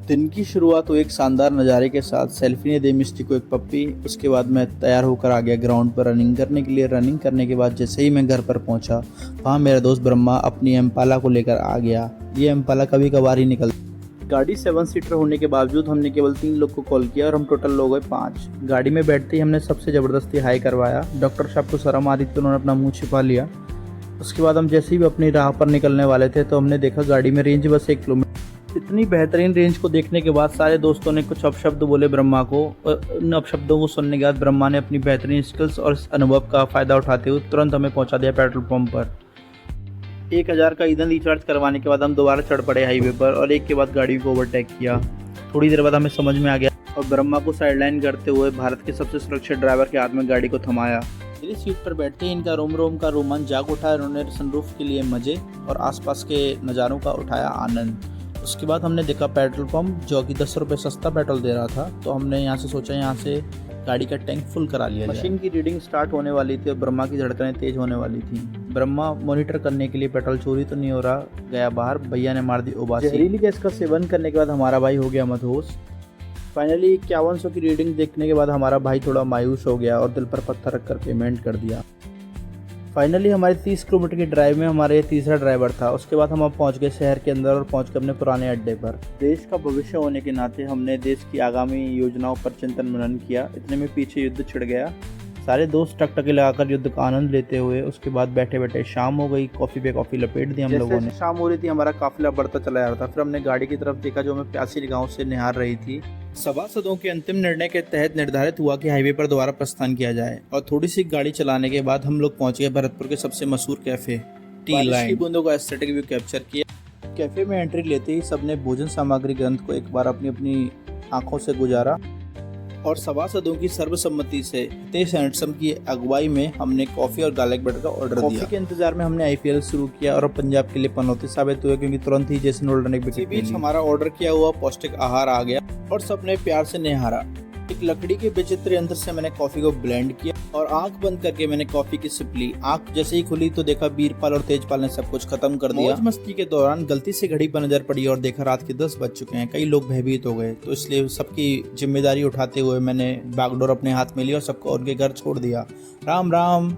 दिन की शुरुआत हुई एक शानदार नज़ारे के साथ। सेल्फी ने दी मिस्टी को एक पप्पी। उसके बाद मैं तैयार होकर आ गया ग्राउंड पर रनिंग करने के लिए। रनिंग करने के बाद जैसे ही मैं घर पर पहुंचा, वहां मेरा दोस्त ब्रह्मा अपनी एम्पाला को लेकर आ गया। ये एम्पाला कभी कभार ही निकलती। गाड़ी 7 सीटर होने के बावजूद हमने केवल 3 लोग को कॉल किया और हम टोटल लोग हैं 5। गाड़ी में बैठते ही हमने सबसे ज़बरदस्ती हाई करवाया। डॉक्टर साहब को शर्म आ रही थी, उन्होंने अपना मुँह छिपा लिया। उसके बाद हम जैसे ही अपनी राह पर निकलने वाले थे तो हमने देखा गाड़ी में रेंज बस 1 किलोमीटर। इतनी बेहतरीन रेंज को देखने के बाद सारे दोस्तों ने कुछ अपशब्द बोले ब्रह्मा को, और उन अपशब्दों को सुनने के बाद ब्रह्मा ने अपनी बेहतरीन स्किल्स और इस अनुभव का फ़ायदा उठाते हुए तुरंत हमें पहुंचा दिया पेट्रोल पंप पर। 1000 का ईंधन रिचार्ज करवाने के बाद हम दोबारा चढ़ पड़े हाईवे पर और एक के बाद गाड़ी को ओवरटेक किया। थोड़ी देर बाद हमें समझ में आ गया और ब्रह्मा को साइडलाइन करते हुए भारत के सबसे सुरक्षित ड्राइवर के हाथ में गाड़ी को थमाया। मेरी सीट पर बैठते ही इनका रोम रोम का रोमांच जाग उठा। उन्होंने सनरूफ के लिए मज़े और आसपास के नज़ारों का उठाया आनंद। उसके बाद हमने देखा पेट्रोल पंप जो कि 10 रुपये सस्ता पेट्रोल दे रहा था, तो हमने यहाँ से सोचा यहाँ से गाड़ी का टैंक फुल करा लिया। मशीन की रीडिंग स्टार्ट होने वाली थी और ब्रह्मा की धड़कनें तेज होने वाली थी। ब्रह्मा मॉनिटर करने के लिए पेट्रोल चोरी तो नहीं हो रहा गया बाहर, भैया ने मार दी उबासी। जहरीली गैस का सेवन करने के बाद हमारा भाई हो गया मदहोश। फाइनली 5100 की रीडिंग देखने के बाद हमारा भाई थोड़ा मायूस हो गया और दिल पर पत्थर रखकर पेमेंट कर दिया। फाइनली हमारे 30 किलोमीटर की ड्राइव में हमारा ये तीसरा ड्राइवर था। उसके बाद हम पहुंच गए शहर के अंदर और पहुंच गए अपने पुराने अड्डे पर। देश का भविष्य होने के नाते हमने देश की आगामी योजनाओं पर चिंतन मनन किया। इतने में पीछे युद्ध छिड़ गया। सारे दोस्त टकटकी लगाकर युद्ध का आनंद लेते हुए उसके बाद बैठे बैठे शाम हो गई। कॉफ़ी पे कॉफ़ी लपेट दी हम लोगों ने। शाम हो रही थी, हमारा काफिला बढ़ता चला जा रहा था। फिर हमने गाड़ी की तरफ देखा जो हमें प्यासी निगाहों से निहार रही थी। सभासदों के अंतिम निर्णय के तहत निर्धारित हुआ कि हाईवे पर दोबारा प्रस्थान किया जाए और थोड़ी सी गाड़ी चलाने के बाद हम लोग पहुंच गए भरतपुर के सबसे मशहूर कैफे टी लाइन। बूंदों का एस्थेटिक व्यू कैप्चर किया। कैफे में एंट्री लेते ही सबने भोजन सामग्री ग्रंथ को एक बार अपनी अपनी आंखों से गुजारा और सभासदों की सर्वसम्मति से हितेश हैंडसम की अगुवाई में हमने कॉफी और गार्लिक बटर का ऑर्डर दिया। कॉफी के इंतजार में हमने आईपीएल शुरू किया और पंजाब के लिए पनौती साबित हुए क्योंकि तुरंत ही जेसन होल्डर ने विकेट ली। हमारा ऑर्डर किया हुआ पौष्टिक आहार आ गया और सबने प्यार से निहारा। एक लकड़ी के विचित्र यंत्र से मैंने कॉफी को ब्लेंड किया और आंख बंद करके मैंने कॉफी की सिप ली। आंख जैसे ही खुली तो देखा बीरपाल और तेजपाल ने सब कुछ खत्म कर दिया। मौज मस्ती के दौरान गलती से घड़ी पर नजर पड़ी और देखा रात के 10 बज चुके हैं। कई लोग भयभीत हो गए, तो इसलिए सबकी जिम्मेदारी उठाते हुए मैंने बैकडोर अपने हाथ में लिया और सबको उनके घर छोड़ दिया। राम राम।